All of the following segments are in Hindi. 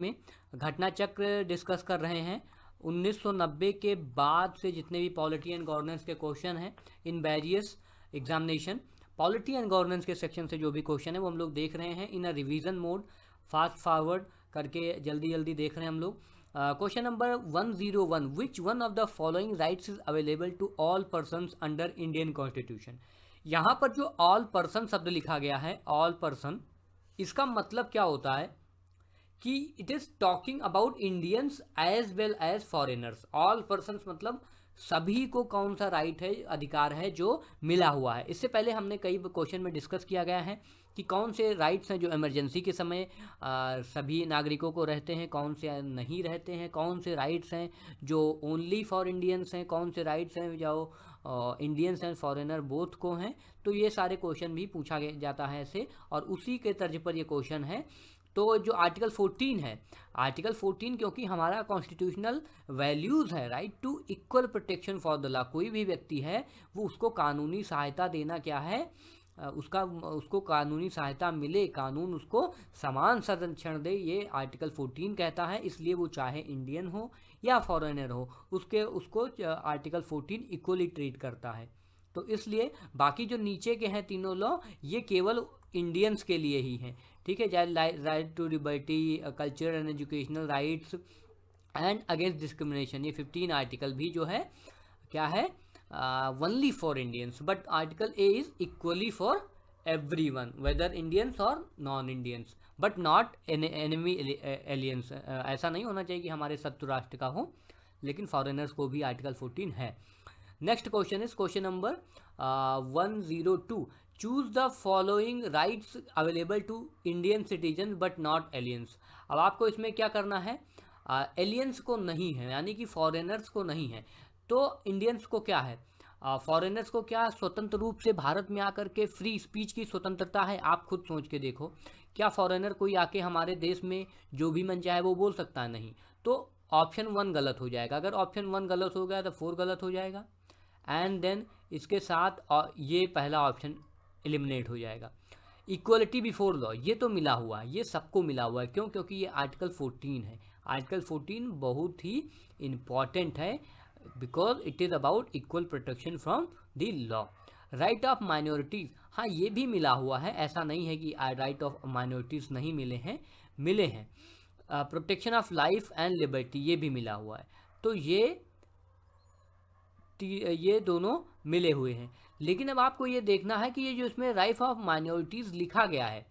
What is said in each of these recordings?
में घटना चक्र डिस्कस कर रहे हैं। 1990 के बाद से जितने भी पॉलिटी एंड गवर्नेंस के क्वेश्चन हैं in various examination, polity and governance के सेक्शन से जो भी क्वेश्चन है वो हम लोग देख रहे हैं in a revision mode, fast forward करके जल्दी जल्दी देख रहे हैं हम लोग। Question number 101, which one of the following rights is available to all persons under Indian constitution. यहाँ पर जो ऑल पर्सन शब्द लिखा गया है, ऑल पर्सन, इसका मतलब क्या होता है कि it is talking about Indians as well as foreigners. All persons मतलब सभी को कौन सा राइट है, अधिकार है जो मिला हुआ है। इससे पहले हमने कई क्वेश्चन में डिस्कस किया गया है कि कौन से राइट्स हैं जो इमरजेंसी के समय सभी नागरिकों को रहते हैं, कौन से नहीं रहते हैं, कौन से राइट्स हैं जो ओनली फॉर इंडियंस हैं, कौन से राइट्स हैं जो इंडियंस एंड फॉरेनर बोथ को हैं। तो ये सारे क्वेश्चन भी पूछा जाता है ऐसे, और उसी के तर्ज पर ये क्वेश्चन है। तो जो आर्टिकल 14 है, आर्टिकल 14 क्योंकि हमारा कॉन्स्टिट्यूशनल वैल्यूज़ है, right to equal protection for the law, कोई भी व्यक्ति है वो उसको कानूनी सहायता देना क्या है, उसको कानूनी सहायता मिले, कानून उसको समान संरक्षण दे, ये आर्टिकल 14 कहता है। इसलिए वो चाहे इंडियन हो या फॉरेनर हो, उसको आर्टिकल 14 इक्वली ट्रीट करता है। तो इसलिए बाकी जो नीचे के हैं तीनों लॉ, ये केवल इंडियंस के लिए ही हैं, ठीक है। चाहे right to liberty, cultural and educational rights and against discrimination, ये 15 आर्टिकल भी जो है क्या है, only for Indians, but article A is equally for everyone whether Indians और non Indians, but not enemy aliens. ऐसा नहीं होना चाहिए कि हमारे शत्रु राष्ट्र का हो, लेकिन फॉरेनर्स को भी आर्टिकल 14 है। Next question is question number 102, choose the following rights available to Indian citizen but not aliens. अब आपको इसमें क्या करना है, एलियंस को नहीं है, यानी कि फॉरेनर्स को नहीं है, तो इंडियंस को क्या है, फॉरेनर्स को क्या स्वतंत्र रूप से भारत में आकर के फ्री स्पीच की स्वतंत्रता है। आप खुद सोच के देखो, क्या फॉरेनर कोई आके हमारे देश में जो भी मन चाहे वो बोल सकता है? नहीं। तो ऑप्शन 1 गलत हो जाएगा। अगर ऑप्शन 1 गलत हो गया तो 4 गलत हो जाएगा, एंड देन इसके साथ ये पहला ऑप्शन एलिमिनेट हो जाएगा। इक्वलिटी बिफोर लॉ, ये तो मिला हुआ है, ये सबको मिला हुआ है। क्यों? क्योंकि ये आर्टिकल 14 है। आर्टिकल 14 बहुत ही इम्पॉर्टेंट है, because it is about equal protection from the law. Right of minorities, हाँ ये भी मिला हुआ है, ऐसा नहीं है कि राइट ऑफ माइनॉरिटीज़ नहीं मिले हैं, मिले हैं। Protection of life and liberty, ये भी मिला हुआ है। तो ये दोनों मिले हुए हैं। लेकिन अब आपको ये देखना है कि ये जो इसमें राइट ऑफ माइनॉरिटीज़ लिखा गया है,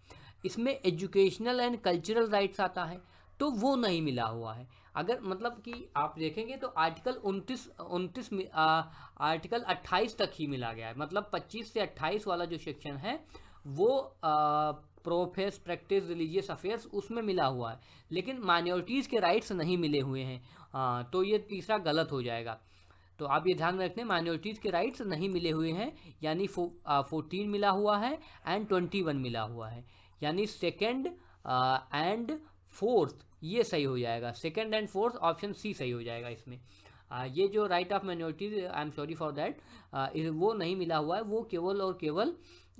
इसमें एजुकेशनल एंड कल्चरल राइट्स आता है, तो वो नहीं मिला हुआ है। अगर मतलब कि आप देखेंगे तो आर्टिकल 29 में आर्टिकल 28 तक ही मिला गया है, मतलब 25 से 28 वाला जो सेक्शन है वो प्रोफेस प्रैक्टिस रिलीजियस अफेयर्स उसमें मिला हुआ है, लेकिन माइनॉरिटीज़ के राइट्स नहीं मिले हुए हैं। तो ये तीसरा गलत हो जाएगा। तो आप ये ध्यान में रखना, माइनॉरिटीज़ के राइट्स नहीं मिले हुए हैं, यानी 14 मिला हुआ है एंड 21 मिला हुआ है, यानी सेकेंड एंड फोर्थ ये सही हो जाएगा। Second and fourth option C सही हो जाएगा इसमें। ये जो right of minorities, I am sorry for that, वो नहीं मिला हुआ है। वो केवल और केवल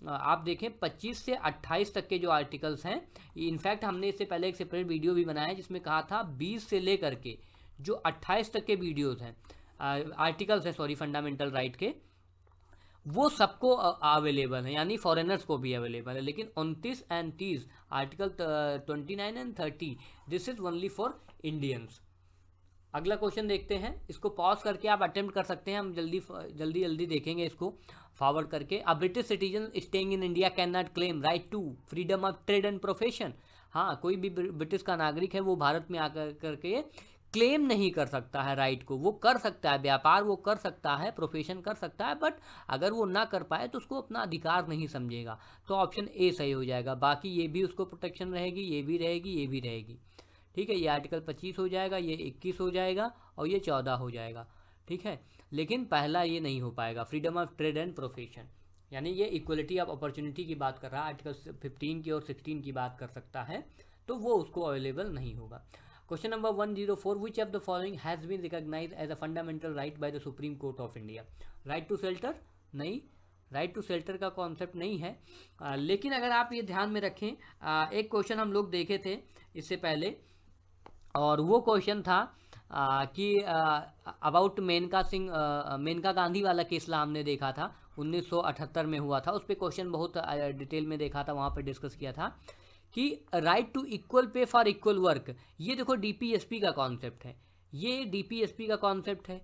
आप देखें 25 से 28 तक के जो आर्टिकल्स हैं, इनफैक्ट हमने इससे पहले एक सेपरेट वीडियो भी बनाया है जिसमें कहा था 20 से लेकर के जो 28 तक के वीडियोज़ हैं, आर्टिकल्स हैं सॉरी, फंडामेंटल राइट के, वो सबको अवेलेबल है, यानी फॉरेनर्स को भी अवेलेबल है। लेकिन 29 and 30 article 29 and 30 this is only for Indians. अगला क्वेश्चन देखते हैं, इसको पॉज करके आप अटेम्प्ट कर सकते हैं, हम जल्दी जल्दी जल्दी देखेंगे इसको फॉरवर्ड करके। A British citizen staying in India can not claim right to freedom of trade and profession. हाँ, कोई भी ब्रिटिश का नागरिक है वो भारत में आकर करके क्लेम नहीं कर सकता है राइट को। वो कर सकता है व्यापार, वो कर सकता है प्रोफेशन कर सकता है, बट अगर वो ना कर पाए तो उसको अपना अधिकार नहीं समझेगा। तो ऑप्शन ए सही हो जाएगा। बाकी ये भी उसको प्रोटेक्शन रहेगी, ये भी रहेगी, ये भी रहेगी, ठीक है। ये आर्टिकल 25 हो जाएगा, ये 21 हो जाएगा और ये 14 हो जाएगा, ठीक है। लेकिन पहला ये नहीं हो पाएगा, freedom of trade and profession, यानी ये इक्वलिटी ऑफ अपॉर्चुनिटी की बात कर रहा है, आर्टिकल 15 की और 16 की बात कर सकता है, तो वो उसको अवेलेबल नहीं होगा। Question number 104, which of the following has been recognised as a fundamental right by the supreme Court of India. Right to shelter नहीं, राइट टू शेल्टर का कॉन्सेप्ट नहीं है। लेकिन अगर आप ये ध्यान में रखें, एक क्वेश्चन हम लोग देखे थे इससे पहले और वो क्वेश्चन था कि अबाउट मेनका गांधी वाला केसला हमने देखा था 1978 में हुआ था, उस पर क्वेश्चन बहुत डिटेल में देखा था, वहाँ पर डिस्कस किया था कि right to equal pay for equal work, ये देखो डीपीएसपी का कॉन्सेप्ट है, ये डीपीएसपी का कॉन्सेप्ट है।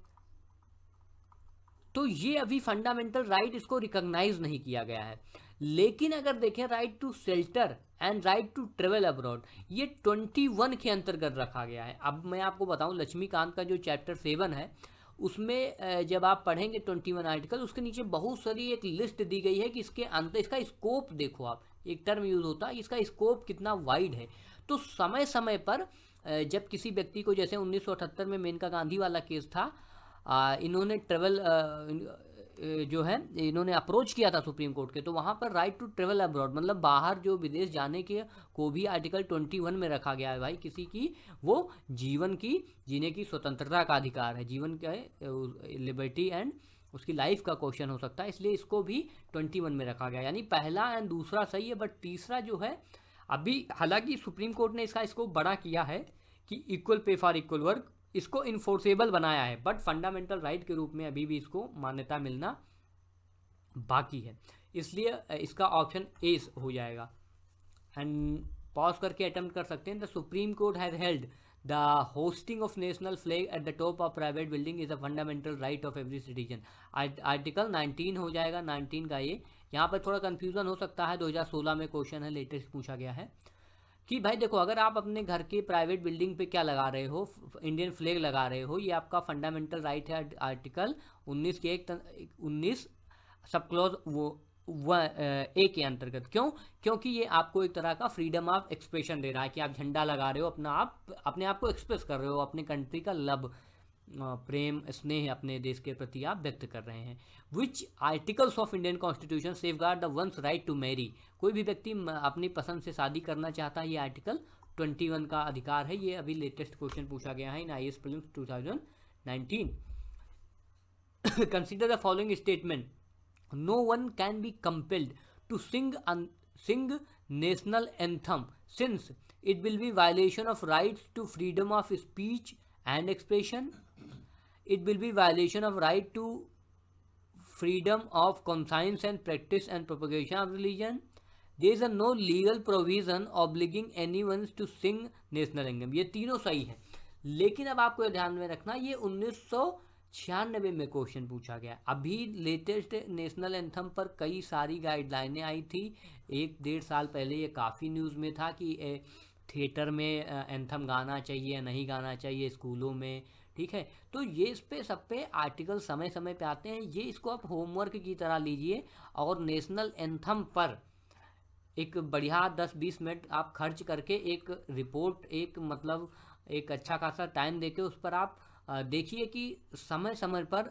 तो ये अभी फंडामेंटल राइट इसको रिकॉग्नाइज नहीं किया गया है। लेकिन अगर देखें right to shelter and right to travel abroad, ये 21 के अंतर्गत रखा गया है। अब मैं आपको बताऊं, लक्ष्मीकांत का जो चैप्टर 7 है उसमें जब आप पढ़ेंगे 21 आर्टिकल, उसके नीचे बहुत सारी एक लिस्ट दी गई है कि इसके अंदर इसका स्कोप देखो आप, एक टर्म यूज होता है, इसका स्कोप कितना वाइड है। तो समय समय पर जब किसी व्यक्ति को, जैसे 1978 में मेनका गांधी वाला केस था, इन्होंने ट्रेवल जो है इन्होंने अप्रोच किया था सुप्रीम कोर्ट के, तो वहाँ पर राइट टू ट्रेवल अब्रॉड मतलब बाहर जो विदेश जाने के को भी आर्टिकल 21 में रखा गया है भाई। किसी की वो जीवन की जीने की स्वतंत्रता का अधिकार है, जीवन का लिबर्टी एंड उसकी लाइफ का क्वेश्चन हो सकता है, इसलिए इसको भी 21 में रखा गया। यानी पहला एंड दूसरा सही है, बट तीसरा जो है अभी, हालांकि सुप्रीम कोर्ट ने इसका स्कोप बड़ा किया है कि equal pay for equal work, इसको इन्फोर्सेबल बनाया है, बट फंडामेंटल राइट के रूप में अभी भी इसको मान्यता मिलना बाकी है, इसलिए इसका ऑप्शन ए हो जाएगा। एंड पॉज करके अटेम्प्ट कर सकते हैं। The supreme court has held the hosting of national flag at the top of private building is a fundamental right of every citizen. Article 19 हो जाएगा, 19 का ये। यहाँ पर थोड़ा कन्फ्यूजन हो सकता है, 2016 में क्वेश्चन है, लेटेस्ट पूछा गया है कि भाई देखो, अगर आप अपने घर के प्राइवेट बिल्डिंग पे क्या लगा रहे हो, इंडियन फ्लैग लगा रहे हो, ये आपका फंडामेंटल राइट है। आर्टिकल 19 के 19 सब क्लॉज वो ए के अंतर्गत। क्यों? क्योंकि ये आपको एक तरह का फ्रीडम ऑफ एक्सप्रेशन दे रहा है कि आप झंडा लगा रहे हो, अपने आप को एक्सप्रेस कर रहे हो, अपने कंट्री का लव, प्रेम, स्नेह अपने देश के प्रति आप व्यक्त कर रहे हैं। Which articles of Indian constitution safeguard the one's right to marry, कोई भी व्यक्ति अपनी पसंद से शादी करना चाहता है, ये आर्टिकल 21 का अधिकार है। ये अभी लेटेस्ट क्वेश्चन पूछा गया है in IAS prelims 2019। Consider the following statement, no one can be compelled to sing national anthem since it will be violation of rights to freedom of speech and expression. It will be violation of right to freedom of conscience and practice and propagation of religion. There is a no legal provision obligating anyone to sing national anthem. ये तीनों सही है, लेकिन अब आपको ध्यान में रखना, ये 1996 में क्वेश्चन पूछा गया। अभी लेटेस्ट नेशनल एंथम पर कई सारी गाइडलाइनें आई थी, 1-1.5 साल पहले ये काफ़ी न्यूज़ में था कि थिएटर में एंथम गाना चाहिए या नहीं गाना चाहिए, स्कूलों में, ठीक है। तो ये इस पे सब पे आर्टिकल समय समय पे आते हैं, ये इसको आप होमवर्क की तरह लीजिए और नेशनल एंथम पर एक बढ़िया 10-20 मिनट आप खर्च करके एक रिपोर्ट, एक मतलब एक अच्छा खासा टाइम देके उस पर आप देखिए कि समय समय पर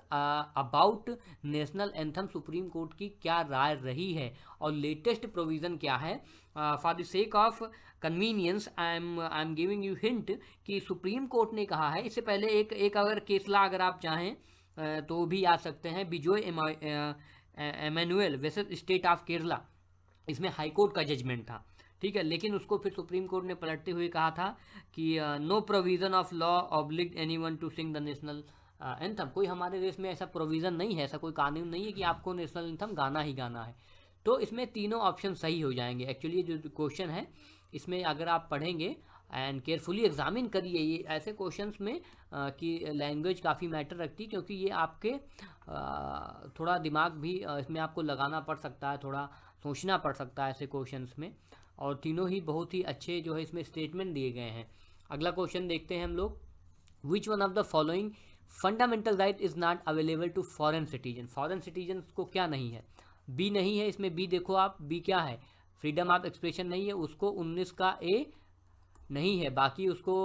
about national anthem supreme court की क्या राय रही है और लेटेस्ट प्रोविज़न क्या है। For the sake of convenience I am giving you hint कि सुप्रीम कोर्ट ने कहा है, इससे पहले एक अगर केसला अगर आप चाहें तो भी आ सकते हैं, Bijoy Emmanuel versus state of Kerala, इसमें हाई कोर्ट का जजमेंट था, ठीक है। लेकिन उसको फिर सुप्रीम कोर्ट ने पलटते हुए कहा था कि no provision of law oblige anyone to sing the national anthem. कोई हमारे देश में ऐसा प्रोविज़न नहीं है, ऐसा कोई कानून नहीं है कि आपको नेशनल एंथम गाना ही गाना है। तो इसमें तीनों ऑप्शन सही हो जाएंगे। एक्चुअली जो क्वेश्चन है इसमें अगर आप पढ़ेंगे एंड केयरफुली एग्जामिन करिए ये ऐसे क्वेश्चंस में कि लैंग्वेज काफ़ी मैटर रखती है, क्योंकि ये आपके थोड़ा दिमाग भी इसमें आपको लगाना पड़ सकता है, थोड़ा सोचना पड़ सकता है ऐसे क्वेश्चंस में। और तीनों ही बहुत ही अच्छे जो है इसमें स्टेटमेंट दिए गए हैं। अगला क्वेश्चन देखते हैं हम लोग, which one of the following fundamental right is not available to foreign citizen. Foreign citizen को क्या नहीं है? बी नहीं है, इसमें बी देखो आप, बी क्या है? फ्रीडम ऑफ एक्सप्रेशन नहीं है, उसको 19 का ए नहीं है, बाकी उसको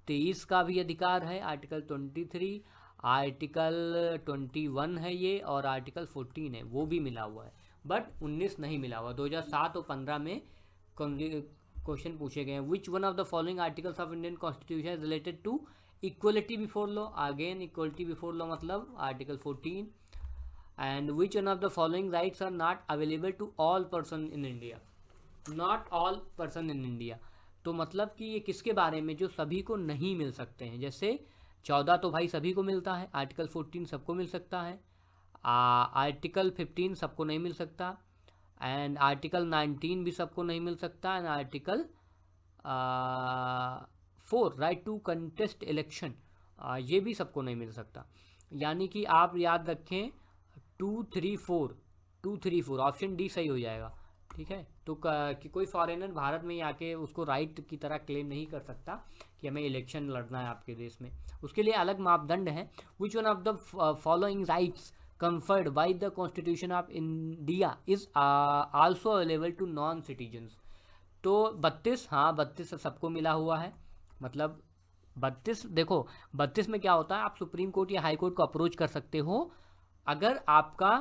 23 का भी अधिकार है, आर्टिकल 23, आर्टिकल 21 है ये, और आर्टिकल 14 है, वो भी मिला हुआ है, बट 19 नहीं मिला हुआ। 2007 और 15 में क्वेश्चन पूछे गए हैं। Which one of the following articles of Indian constitution is related to equality before law. Again equality before law मतलब article 14। And which one of the following rights are not available to all person in India. Not all person in India, तो मतलब कि ये किसके बारे में, जो सभी को नहीं मिल सकते हैं। जैसे 14 तो भाई सभी को मिलता है, आर्टिकल 14 सबको मिल सकता है, आर्टिकल 15 सबको नहीं मिल सकता, एंड आर्टिकल 19 भी सबको नहीं मिल सकता, and article 4 right to contest election ये भी सबको नहीं मिल सकता। यानी कि आप याद रखें 2, 3, 4 ऑप्शन डी सही हो जाएगा। ठीक है, तो कि कोई फॉरेनर भारत में ही आके उसको राइट की तरह क्लेम नहीं कर सकता कि हमें इलेक्शन लड़ना है आपके देश में। उसके लिए अलग मापदंड है। Which one of the following rights conferred by the Constitution of India is also available to non citizens। तो 32, हाँ 32 सबको मिला हुआ है। मतलब 32, देखो 32 में क्या होता है, आप सुप्रीम कोर्ट या हाई कोर्ट को अप्रोच कर सकते हो अगर आपका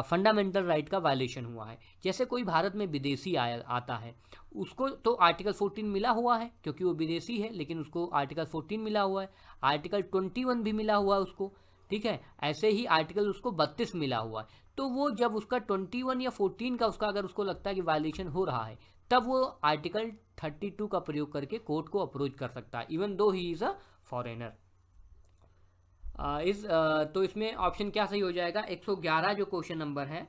फंडामेंटल राइट का वायलेशन हुआ है। जैसे कोई भारत में विदेशी आता है, उसको तो आर्टिकल 14 मिला हुआ है क्योंकि वो विदेशी है, लेकिन उसको आर्टिकल 14 मिला हुआ है, आर्टिकल 21 भी मिला हुआ है उसको। ठीक है, ऐसे ही आर्टिकल उसको 32 मिला हुआ है। तो वो जब उसका 21 या 14 का उसका अगर उसको लगता है कि वायलेशन हो रहा है, तब वो आर्टिकल 32 का प्रयोग करके कोर्ट को अप्रोच कर सकता है, even though he is a foreigner. तो इसमें ऑप्शन क्या सही हो जाएगा, 111 जो क्वेश्चन नंबर है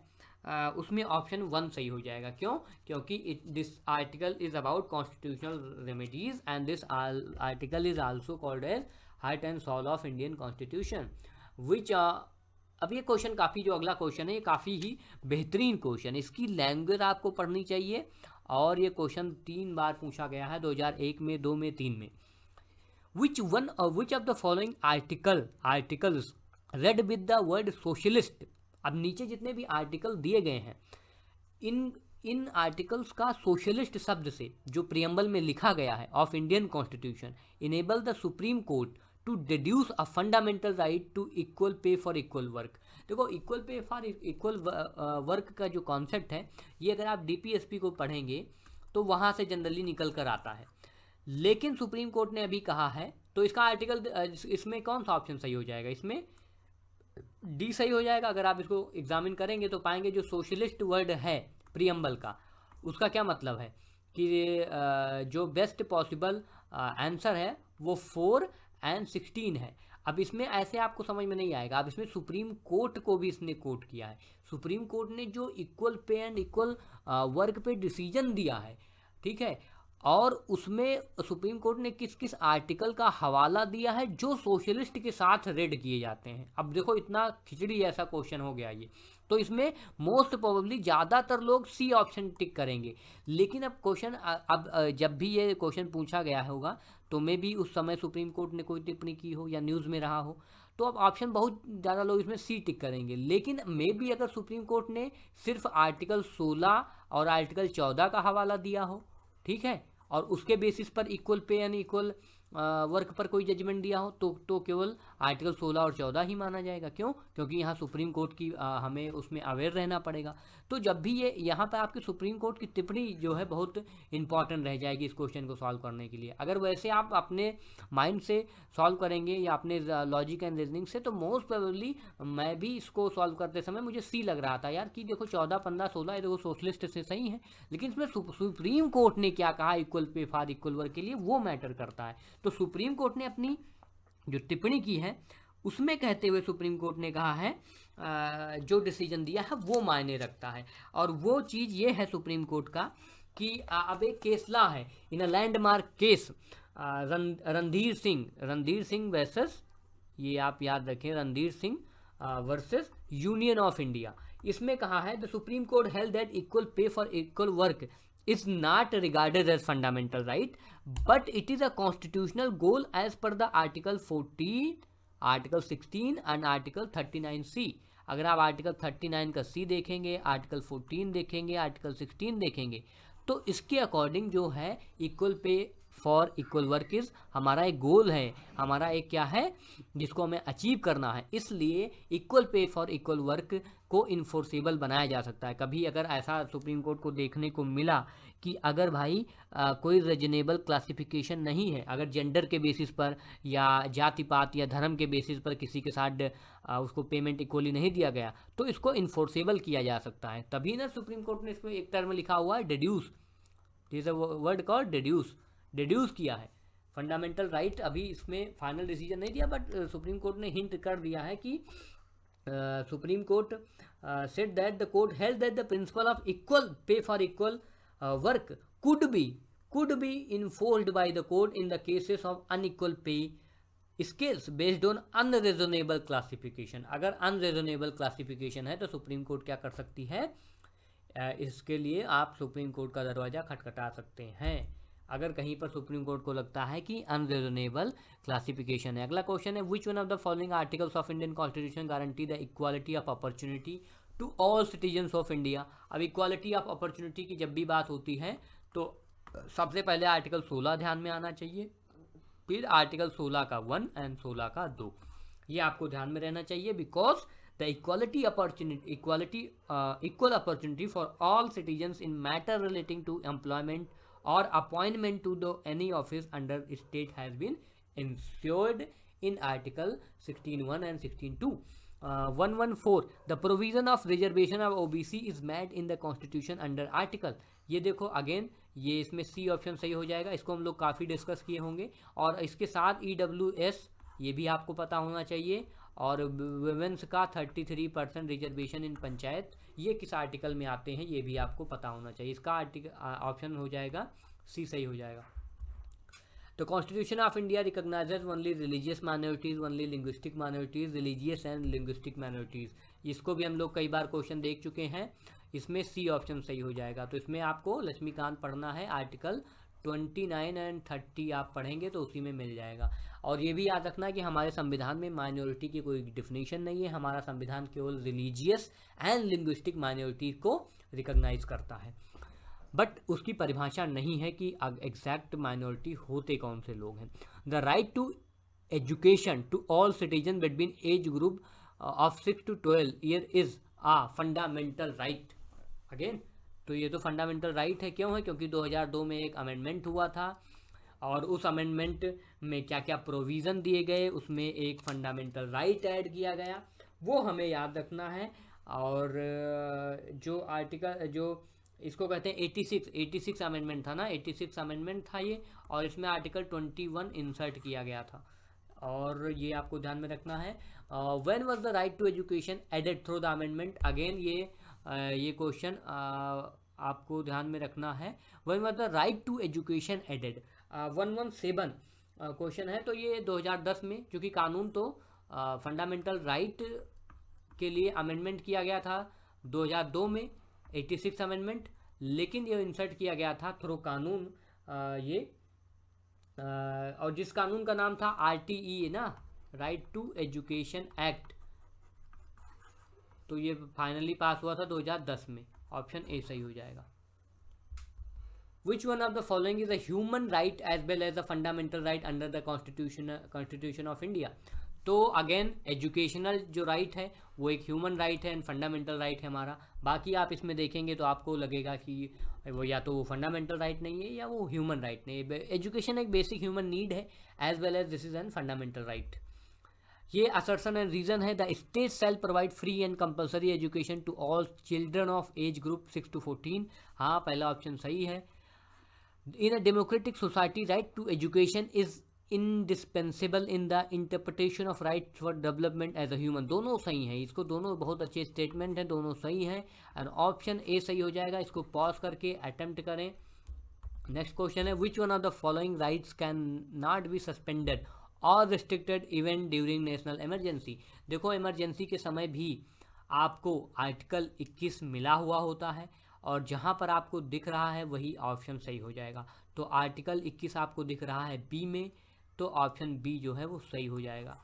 उसमें ऑप्शन 1 सही हो जाएगा। क्यों? क्योंकि this article is about constitutional remedies and this article is also called as heart and soul of Indian constitution which अब ये क्वेश्चन काफ़ी, जो अगला क्वेश्चन है ये काफ़ी ही बेहतरीन क्वेश्चन है, इसकी लैंग्वेज आपको पढ़नी चाहिए। और ये क्वेश्चन 3 बार पूछा गया है, 2001 में, 2 में, 3 में। which of the following articles read with the word socialist। अब नीचे जितने भी आर्टिकल दिए गए हैं, इन आर्टिकल्स का सोशलिस्ट शब्द से जो प्रियम्बल में लिखा गया है of Indian constitution enable the supreme court to deduce a fundamental right to equal pay for equal work. देखो equal pay for equal work का जो कॉन्सेप्ट है, ये अगर आप डीपीएसपी को पढ़ेंगे तो वहाँ से जनरली निकल कर आता है, लेकिन सुप्रीम कोर्ट ने अभी कहा है, तो इसका आर्टिकल इसमें कौन सा ऑप्शन सही हो जाएगा, इसमें डी सही हो जाएगा। अगर आप इसको एग्जामिन करेंगे तो पाएंगे जो सोशलिस्ट वर्ड है प्रियम्बल का, उसका क्या मतलब है कि जो बेस्ट पॉसिबल आंसर है वो 4 और 16 है। अब इसमें ऐसे आपको समझ में नहीं आएगा, अब इसमें सुप्रीम कोर्ट को भी इसने कोट किया है। सुप्रीम कोर्ट ने जो equal pay and equal work पे डिसीजन दिया है, ठीक है, और उसमें सुप्रीम कोर्ट ने किस किस आर्टिकल का हवाला दिया है जो सोशलिस्ट के साथ रेड किए जाते हैं। अब देखो इतना खिचड़ी ऐसा क्वेश्चन हो गया ये, तो इसमें मोस्ट प्रोबेबली ज़्यादातर लोग सी ऑप्शन टिक करेंगे। लेकिन अब क्वेश्चन अब जब भी ये क्वेश्चन पूछा गया होगा तो मे भी उस समय सुप्रीम कोर्ट ने कोई टिप्पणी की हो या न्यूज़ में रहा हो, तो अब ऑप्शन बहुत ज़्यादा लोग इसमें सी टिक करेंगे। लेकिन मे भी अगर सुप्रीम कोर्ट ने सिर्फ आर्टिकल 16 और आर्टिकल 14 का हवाला दिया हो, ठीक है, और उसके बेसिस पर इक्वल पे यानी इक्वल वर्क पर कोई जजमेंट दिया हो, तो केवल आर्टिकल 16 और 14 ही माना जाएगा। क्यों? क्योंकि यहाँ सुप्रीम कोर्ट की हमें उसमें अवेयर रहना पड़ेगा। तो जब भी ये यहाँ पर आपकी सुप्रीम कोर्ट की टिप्पणी जो है बहुत इंपॉर्टेंट रह जाएगी इस क्वेश्चन को सॉल्व करने के लिए। अगर वैसे आप अपने माइंड से सॉल्व करेंगे या अपने लॉजिक एंड रीजनिंग से, तो मोस्ट प्रोबेबली मैं भी इसको सॉल्व करते समय मुझे सी लग रहा था यार कि देखो 14, 15, 16 ये देखो सोशलिस्ट से सही है, लेकिन इसमें सुप्रीम कोर्ट ने क्या कहा equal pay for equal work के लिए, वो मैटर करता है। तो सुप्रीम कोर्ट ने अपनी जो टिप्पणी की है उसमें कहते हुए सुप्रीम कोर्ट ने कहा है जो डिसीजन दिया है वो मायने रखता है। और वो चीज़ ये है सुप्रीम कोर्ट का कि अब एक केसला है in a landmark case Randhir Singh versus, ये आप याद रखें, Randhir Singh versus union of India. इसमें कहा है the supreme court held that equal pay for equal work is not regarded as fundamental right but it is a constitutional goal as per the article 14, article 16 and article 39C। अगर आप आर्टिकल 39 का सी देखेंगे, आर्टिकल 14 देखेंगे, आर्टिकल 16 देखेंगे, तो इसके अकॉर्डिंग जो है equal pay for equal work is हमारा एक गोल है, हमारा एक क्या है जिसको हमें अचीव करना है। इसलिए equal pay for equal work को इन्फोर्सेबल बनाया जा सकता है। कभी अगर ऐसा सुप्रीम कोर्ट को देखने को मिला कि अगर भाई कोई रीजनेबल क्लासिफिकेशन नहीं है, अगर जेंडर के बेसिस पर या जाति पात या धर्म के बेसिस पर किसी के साथ उसको पेमेंट इक्वली नहीं दिया गया, तो इसको इन्फोर्सेबल किया जा सकता है। तभी ना सुप्रीम कोर्ट ने इसमें एक टर्म लिखा हुआ है deduce, this is a word called deduce, deduce किया है। फंडामेंटल राइट अभी इसमें फाइनल डिसीजन नहीं दिया, बट सुप्रीम कोर्ट ने हिंट कर दिया है कि supreme court said that the court held that the principle of equal pay for equal work could be enforced by the court in the cases of unequal pay scales based on unreasonable classification। अगर अनरीजनेबल क्लासिफिकेशन है तो सुप्रीम कोर्ट क्या कर सकती है, इसके लिए आप सुप्रीम कोर्ट का दरवाज़ा खटखटा सकते हैं अगर कहीं पर सुप्रीम कोर्ट को लगता है कि अनरीजनेबल क्लासिफिकेशन है। अगला क्वेश्चन है, which one of the following articles of Indian constitution guarantee the equality of opportunity to all citizens of India. अब इक्वालिटी ऑफ अपॉर्चुनिटी की जब भी बात होती है तो सबसे पहले आर्टिकल 16 ध्यान में आना चाहिए, फिर आर्टिकल 16 का 1 एंड 16 का 2, ये आपको ध्यान में रहना चाहिए। Because the equal opportunity for all citizens in matter relating to employment or appointment to the any office under state has been ensured in article 16(1) and 16(2). 114 the provision of reservation of OBC is made in the constitution under article। ये देखो अगेन ये इसमें सी ऑप्शन सही हो जाएगा, इसको हम लोग काफ़ी डिस्कस किए होंगे। और इसके साथ EWS ये भी आपको पता होना चाहिए, और वुमेन्स का 33% रिजर्वेशन इन पंचायत, ये किस आर्टिकल में आते हैं ये भी आपको पता होना चाहिए। इसका आर्टिकल ऑप्शन हो जाएगा सी सही हो जाएगा। तो constitution of India recognises only religious minorities, only linguistic minorities, religious and linguistic minorities. इसको भी हम लोग कई बार क्वेश्चन देख चुके हैं, इसमें सी ऑप्शन सही हो जाएगा। तो इसमें आपको लक्ष्मीकांत पढ़ना है, आर्टिकल 29 एंड 30 आप पढ़ेंगे तो उसी में मिल जाएगा। और ये भी याद रखना कि हमारे संविधान में माइनॉरिटी की कोई डिफिनेशन नहीं है, हमारा संविधान केवल रिलीजियस एंड लिंग्विस्टिक माइनॉरिटी को रिकॉग्नाइज करता है, बट उसकी परिभाषा नहीं है कि एग्जैक्ट माइनॉरिटी होते कौन से लोग हैं। The right to education to all citizen between age group of 6 to 12 year is a fundamental right. Again तो ये तो फंडामेंटल राइट है, क्यों है, क्योंकि 2002 में एक अमेंडमेंट हुआ था और उस अमेंडमेंट में क्या क्या प्रोविज़न दिए गए, उसमें एक फंडामेंटल राइट ऐड किया गया, वो हमें याद रखना है। और जो आर्टिकल जो इसको कहते हैं 86 अमेंडमेंट था ना, 86 अमेंडमेंट था ये, और इसमें आर्टिकल 21 इंसर्ट किया गया था, और ये आपको ध्यान में रखना है। When was the right to education added through the amendment. Again ये क्वेश्चन आपको ध्यान में रखना है। When was the right to education added, 117 question है। तो ये 2010 में, क्योंकि कानून तो फंडामेंटल राइट के लिए अमेंडमेंट किया गया था 2002 में 86 अमेंडमेंट, लेकिन ये इंसर्ट किया गया था थ्रू कानून और जिस कानून का नाम था RTE ना, राइट टू एजुकेशन एक्ट। तो ये फाइनली पास हुआ था 2010 में, ऑप्शन ए सही हो जाएगा। Which one of the following is a human right as well as a fundamental right under the Constitution of India? तो अगेन एजुकेशनल जो राइट है वो एक ह्यूमन राइट है एंड फंडामेंटल राइट है हमारा। बाकी आप इसमें देखेंगे तो आपको लगेगा कि वो या तो वो फंडामेंटल राइट नहीं है या वो ह्यूमन राइट नहीं है। एजुकेशन एक बेसिक ह्यूमन नीड है as well as this is an fundamental right. ये असर्शन एंड रीजन है, the state shall provide free and compulsory education to all children of age group 6 to 14। हाँ, पहला ऑप्शन सही है। In a democratic society, right to education is indispensable in the interpretation of right for development as a human। दोनों सही हैं, इसको दोनों बहुत अच्छे स्टेटमेंट हैं, दोनों सही हैं, एंड ऑप्शन ए सही हो जाएगा। इसको पॉज करके अटेम्प्ट करें। नेक्स्ट क्वेश्चन है, which one of the following rights can not be suspended और restricted even during national emergency. देखो इमरजेंसी के समय भी आपको आर्टिकल 21 मिला हुआ होता है, और जहाँ पर आपको दिख रहा है वही ऑप्शन सही हो जाएगा। तो आर्टिकल 21 आपको दिख रहा है बी में, तो ऑप्शन बी जो है वो सही हो जाएगा।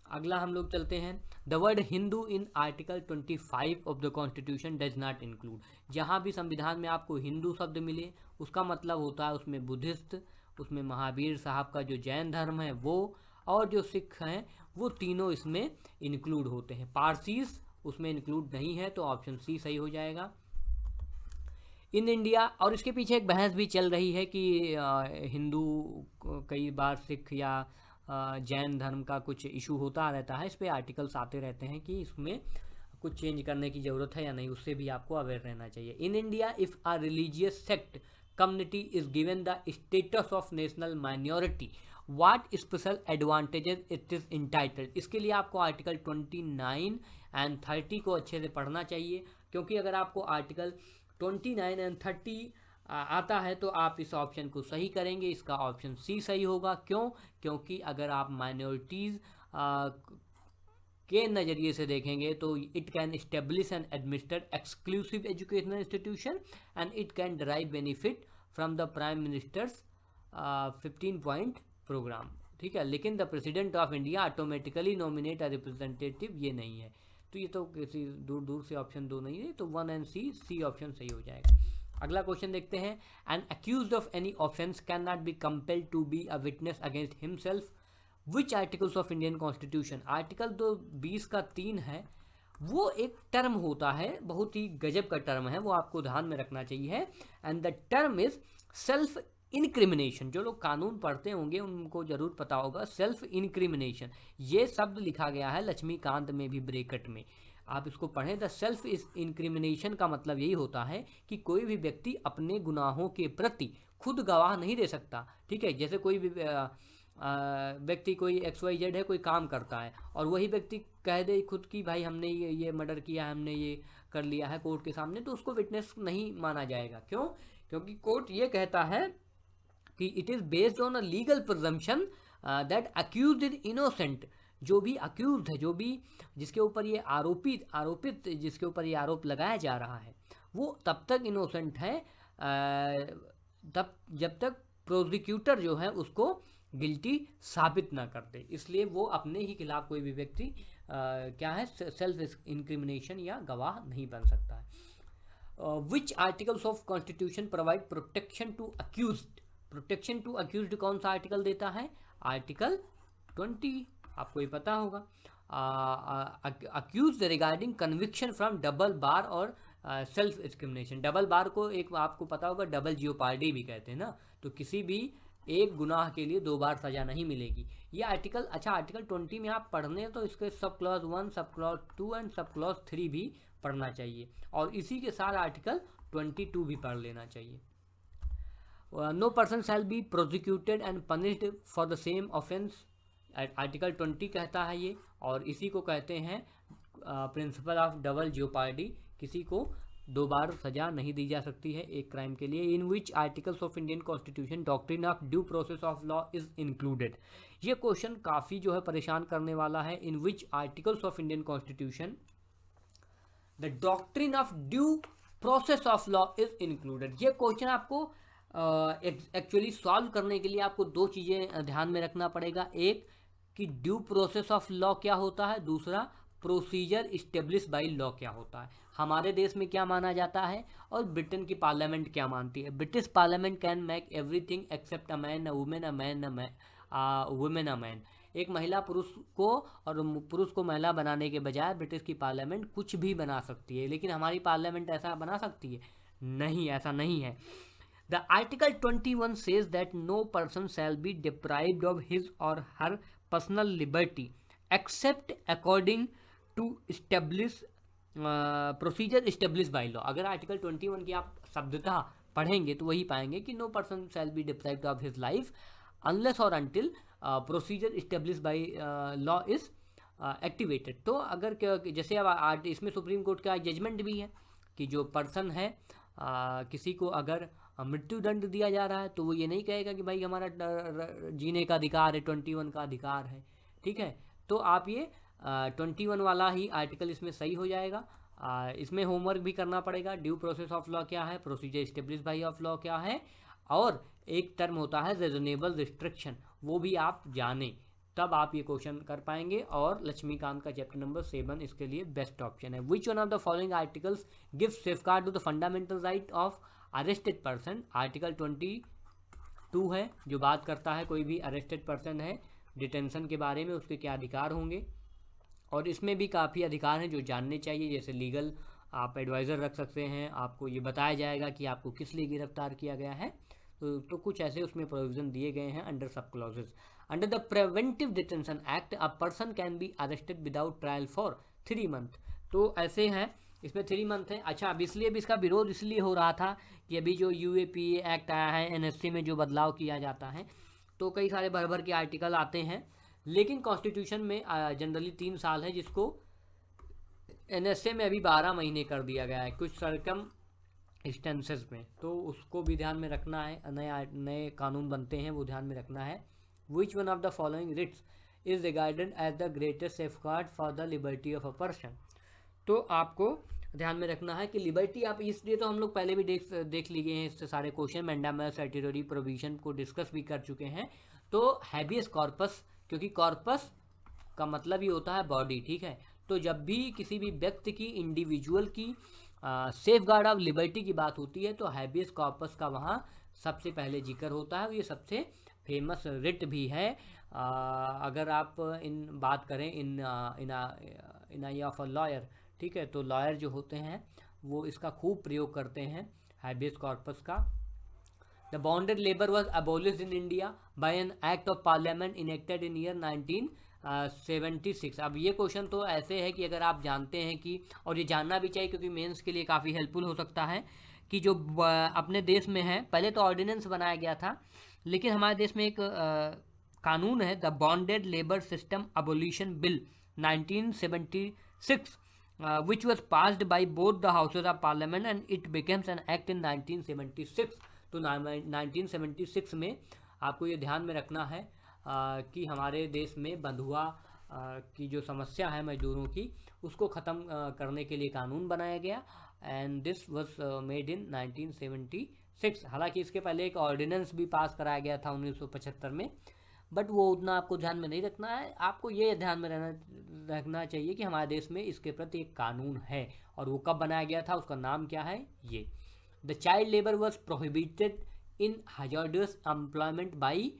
अगला हम लोग चलते हैं, the word Hindu in article 25 of the constitution does not include. जहाँ भी संविधान में आपको हिंदू शब्द मिले उसका मतलब होता है उसमें बुद्धिस्ट, उसमें महावीर साहब का जो जैन धर्म है वो, और जो सिख हैं वो तीनों इसमें इंक्लूड होते हैं। पारसीस उसमें इंक्लूड नहीं है, तो ऑप्शन सी सही हो जाएगा। इन इंडिया, और इसके पीछे एक बहस भी चल रही है कि हिंदू कई बार सिख या जैन धर्म का कुछ इशू होता रहता है, इस पर आर्टिकल्स आते रहते हैं कि इसमें कुछ चेंज करने की ज़रूरत है या नहीं, उससे भी आपको अवेयर रहना चाहिए। In India if a religious sect community is given the status of national minority, what special advantages it is entitled। इसके लिए आपको आर्टिकल 29 एंड 30 को अच्छे से पढ़ना चाहिए, क्योंकि अगर आपको आर्टिकल 29 एंड 30 आता है तो आप इस ऑप्शन को सही करेंगे। इसका ऑप्शन सी सही होगा। क्यों? क्योंकि अगर आप माइनॉरिटीज़ के नज़रिए से देखेंगे तो it can establish and administer exclusive educational institution and it can derive benefit from the prime minister's 15 point programme. ठीक है, लेकिन the president of India automatically nominate a representative, ये नहीं है। तो ये तो किसी दूर दूर से ऑप्शन 2 नहीं है, तो 1 एंड सी ऑप्शन सही हो जाएगा। अगला क्वेश्चन देखते हैं। An accused of any offence can not be compelled to be a witness against himself which articles of Indian constitution. Article 20 का 3 है, वो एक टर्म होता है, बहुत ही गजब का टर्म है, वो आपको ध्यान में रखना चाहिए। And the term is self incrimination. जो लोग कानून पढ़ते होंगे उनको जरूर पता होगा सेल्फ इनक्रिमिनेशन। ये शब्द लिखा गया है लक्ष्मीकांत में भी ब्रैकेट में, आप इसको पढ़ें। द सेल्फ इनक्रिमिनेशन का मतलब यही होता है कि कोई भी व्यक्ति अपने गुनाहों के प्रति खुद गवाह नहीं दे सकता। ठीक है, जैसे कोई भी व्यक्ति कोई XYZ है, कोई काम करता है और वही व्यक्ति कह दे खुद की भाई हमने ये मर्डर किया, हमने ये कर लिया है कोर्ट के सामने, तो उसको विटनेस नहीं माना जाएगा। क्यों? क्योंकि कोर्ट ये कहता है कि it is based on a legal presumption that accused is innocent. जो भी अक्यूज्ड है, जो भी जिसके ऊपर ये आरोपित जिसके ऊपर ये आरोप लगाया जा रहा है, वो तब तक इनोसेंट है तब जब तक प्रोसिक्यूटर जो है उसको गिल्टी साबित ना कर दे। इसलिए वो अपने ही खिलाफ कोई भी व्यक्ति क्या है सेल्फ इंक्रिमिनेशन या गवाह नहीं बन सकता है। Which articles of constitution provide protection to accused. Protection to accused कौन सा आर्टिकल देता है? आर्टिकल 20, आपको ये पता होगा। Accused regarding conviction from double bar और सेल्फ डिस्क्रिमिनेशन। डबल बार को एक आपको पता होगा डबल जियोपार्डी भी कहते हैं ना, तो किसी भी एक गुनाह के लिए 2 बार सजा नहीं मिलेगी। ये आर्टिकल, अच्छा आर्टिकल 20 में आप पढ़ने तो इसके sub clause 1, sub clause 2 and sub clause 3 भी पढ़ना चाहिए, और इसी के साथ आर्टिकल 22 भी पढ़ लेना चाहिए। No person shall be prosecuted and punished for the same offence. Article 20 कहता है ये, और इसी को कहते हैं प्रिंसिपल ऑफ डबल जियोपार्डी। किसी को 2 बार सजा नहीं दी जा सकती है एक क्राइम के लिए। In which articles of Indian constitution doctrine of due process of law is included. ये क्वेश्चन काफ़ी जो है परेशान करने वाला है। In which articles of Indian constitution the doctrine of due process of law is included. ये क्वेश्चन आपको एक्चुअली सॉल्व करने के लिए आपको 2 चीज़ें ध्यान में रखना पड़ेगा। एक कि ड्यू प्रोसेस ऑफ लॉ क्या होता है, दूसरा प्रोसीजर इस्टेब्लिश बाई लॉ क्या होता है। हमारे देश में क्या माना जाता है और ब्रिटेन की पार्लियामेंट क्या मानती है। British parliament can make everything except a man, a women, a man, women, a man. एक महिला पुरुष को और पुरुष को महिला बनाने के बजाय ब्रिटिश की पार्लियामेंट कुछ भी बना सकती है, लेकिन हमारी पार्लियामेंट ऐसा बना सकती है? नहीं, ऐसा नहीं है। The Article 21 says that no person shall be deprived of his or her personal liberty except according to establish procedure established by law। अगर आर्टिकल 21 की आप शब्दतः पढ़ेंगे तो वही पाएंगे कि no person shall be deprived of his life unless or until procedure established by law is activated। तो अगर जैसे अब इसमें सुप्रीम कोर्ट का जजमेंट भी है कि जो पर्सन है किसी को अगर मृत्यु दंड दिया जा रहा है तो वो ये नहीं कहेगा कि भाई हमारा जीने का अधिकार है, 21 का अधिकार है। ठीक है, तो आप ये 21 वाला ही आर्टिकल इसमें सही हो जाएगा। इसमें होमवर्क भी करना पड़ेगा। ड्यू प्रोसेस ऑफ लॉ क्या है, procedure establish by of law क्या है, और एक टर्म होता है रीजनेबल रिस्ट्रिक्शन, वो भी आप जाने तब आप ये क्वेश्चन कर पाएंगे। और लक्ष्मीकांत का चैप्टर नंबर 7 इसके लिए बेस्ट ऑप्शन है। Which one of the following articles give safeguard to the fundamental right of arrested person. Article 22 है जो बात करता है कोई भी अरेस्टेड पर्सन है डिटेंशन के बारे में उसके क्या अधिकार होंगे, और इसमें भी काफ़ी अधिकार हैं जो जानने चाहिए। जैसे लीगल आप एडवाइज़र रख सकते हैं, आपको ये बताया जाएगा कि आपको किस लिए गिरफ्तार किया गया है, तो कुछ ऐसे उसमें प्रोविज़न दिए गए हैं under sub clauses. Under the preventive detention act a person can be arrested without trial for 3 month. तो ऐसे हैं इसमें 3 मंथ है। अच्छा, अब इसलिए भी इसका विरोध इसलिए हो रहा था कि अभी जो यूएपीए एक्ट आया है, एनएससी में जो बदलाव किया जाता है, तो कई सारे भर भर के आर्टिकल आते हैं, लेकिन कॉन्स्टिट्यूशन में जनरली 3 साल है, जिसको एनएसए में अभी 12 महीने कर दिया गया है कुछ सरकम इंस्टेंसेस में, तो उसको भी ध्यान में रखना है। नए कानून बनते हैं वो ध्यान में रखना है। Which one of the following writs is regarded as the greatest safeguard for the liberty of a person. तो आपको ध्यान में रखना है कि लिबर्टी, आप इसलिए तो हम लोग पहले भी देख लिए हैं इससे सारे क्वेश्चन, मैंडामस सर्टिटरी प्रोविजन को डिस्कस भी कर चुके हैं। तो हैबियस कॉर्पस, क्योंकि कॉर्पस का मतलब ही होता है बॉडी, ठीक है। तो जब भी किसी भी व्यक्ति की, इंडिविजुअल की सेफ गार्ड ऑफ लिबर्टी की बात होती है, तो हैबियस कॉर्पस का वहाँ सबसे पहले जिक्र होता है। ये सबसे फेमस रिट भी है। अगर आप इन बात करें इन आई ऑफ अ लॉयर, ठीक है, तो लॉयर जो होते हैं वो इसका खूब प्रयोग करते हैं, हैबियस कॉर्पस का। The bonded labour was abolished in India by an act of parliament enacted in year 1976। अब ये क्वेश्चन तो ऐसे है कि अगर आप जानते हैं कि, और ये जानना भी चाहिए क्योंकि मेंस के लिए काफ़ी हेल्पफुल हो सकता है, कि जो अपने देश में है, पहले तो ऑर्डिनेंस बनाया गया था, लेकिन हमारे देश में एक कानून है, the bonded labour system abolition bill 1976, which was passed by both the houses of parliament and it becomes an act in 1976। तो 1976 में आपको ये ध्यान में रखना है कि हमारे देश में बंधुआ की जो समस्या है मजदूरों की, उसको ख़त्म करने के लिए कानून बनाया गया, and this was made in 1976। हालांकि इसके पहले एक ऑर्डिनेंस भी पास कराया गया था 1975 में, बट वो उतना आपको ध्यान में नहीं रखना है। आपको ये ध्यान में रखना चाहिए कि हमारे देश में इसके प्रति एक कानून है, और वो कब बनाया गया था, उसका नाम क्या है, ये। The child labour was prohibited in hazardous employment by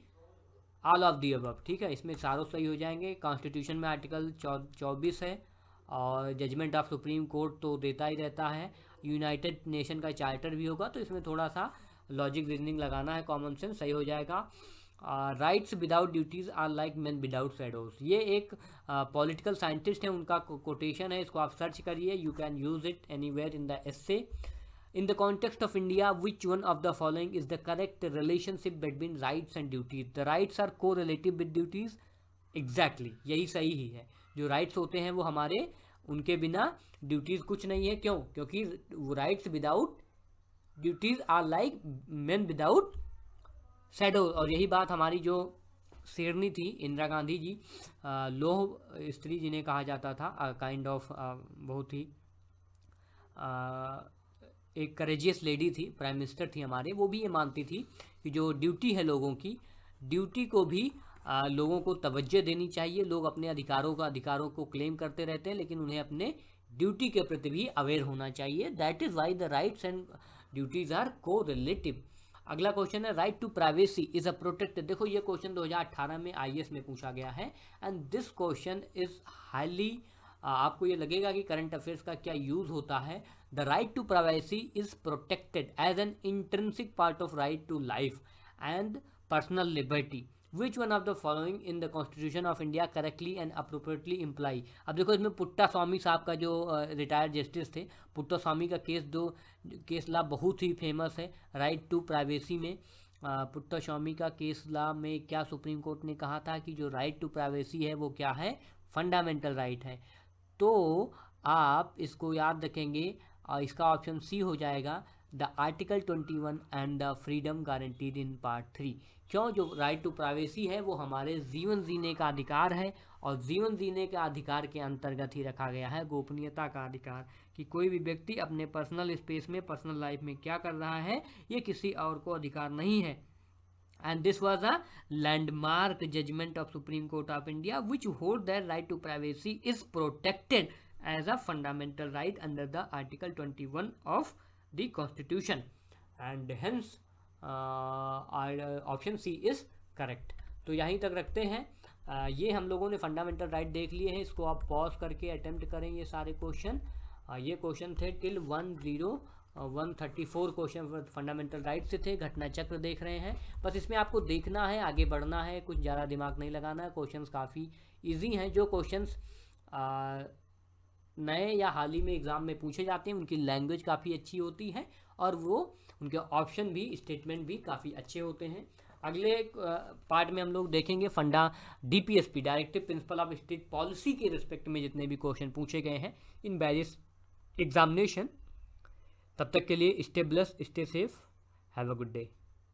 all of the above, ठीक है, इसमें सारों सही हो जाएंगे। कॉन्स्टिट्यूशन में आर्टिकल 24 है, और जजमेंट ऑफ सुप्रीम कोर्ट तो देता ही रहता है, यूनाइटेड नेशन का चार्टर भी होगा, तो इसमें थोड़ा सा लॉजिक रीजनिंग लगाना है, कॉमन सेंस सही हो जाएगा। Rights without duties are like man without shadows, ये एक पॉलिटिकल साइंटिस्ट है, उनका कोटेशन है, इसको आप सर्च करिए, you can use it anywhere in the essay. In the context of India, which one of the following is the correct relationship between rights and duties? The rights are correlative with duties. Exactly, यही सही ही है। जो rights होते हैं वो हमारे, उनके बिना ड्यूटीज कुछ नहीं है। क्यों? क्योंकि rights without duties are like men without shadow. और यही बात हमारी जो शेरनी थी, इंदिरा गांधी जी, लोह स्त्री जिन्हें कहा जाता था, काइंड ऑफ बहुत ही एक करेजियस लेडी थी, प्राइम मिनिस्टर थी हमारे, वो भी ये मानती थी कि जो ड्यूटी है लोगों की, ड्यूटी को भी लोगों को तवज्जो देनी चाहिए। लोग अपने अधिकारों को क्लेम करते रहते हैं, लेकिन उन्हें अपने ड्यूटी के प्रति भी अवेयर होना चाहिए। That is why the rights and duties are correlative. अगला क्वेश्चन है, right to privacy is a protected. देखो ये क्वेश्चन 2018 में IAS में पूछा गया है, and this question is highly, आपको ये लगेगा कि करंट अफेयर्स का क्या यूज़ होता है। The right to privacy is protected as an intrinsic part of right to life and personal liberty. Which one of the following in the constitution of India correctly and appropriately imply. अब देखो इसमें पुट्टा स्वामी साहब का जो रिटायर्ड जस्टिस थे, पुट्टा स्वामी का केस ला बहुत ही फेमस है राइट टू प्राइवेसी में। पुट्टा स्वामी का केस ला में क्या सुप्रीम कोर्ट ने कहा था कि जो राइट टू प्राइवेसी है वो क्या है, फंडामेंटल राइट है। तो आप इसको याद रखेंगे, और इसका ऑप्शन सी हो जाएगा, the article 21 and the freedom guaranteed in part 3। क्यों? जो राइट टू प्राइवेसी है वो हमारे जीवन जीने का अधिकार है, और जीवन जीने के अधिकार के अंतर्गत ही रखा गया है गोपनीयता का अधिकार, कि कोई भी व्यक्ति अपने पर्सनल स्पेस में, पर्सनल लाइफ में क्या कर रहा है, ये किसी और को अधिकार नहीं है। And this was a landmark judgment of Supreme Court of India, which hold that right to privacy is protected as a fundamental right under the Article 21 of the Constitution, and hence option C is correct। तो यहीं तक रखते हैं। ये हम लोगों ने फंडामेंटल राइट देख लिए हैं, इसको आप पॉज करके अटेम्प्ट करें ये सारे क्वेश्चन। ये क्वेश्चन थे टिल 134 क्वेश्चन फंडामेंटल राइट से थे। घटना चक्र देख रहे हैं, बस इसमें आपको देखना है, आगे बढ़ना है, कुछ ज़्यादा दिमाग नहीं लगाना है। क्वेश्चंस काफ़ी इजी हैं। जो क्वेश्चंस नए या हाल ही में एग्ज़ाम में पूछे जाते हैं, उनकी लैंग्वेज काफ़ी अच्छी होती है और वो उनके ऑप्शन भी, स्टेटमेंट भी काफ़ी अच्छे होते हैं। अगले पार्ट में हम लोग देखेंगे फंडा DPSP, directive principle of state policy के रिस्पेक्ट में जितने भी क्वेश्चन पूछे गए हैं इन वेरियस एग्जामिनेशन। तब तक के लिए stay blessed, stay safe, have a good day.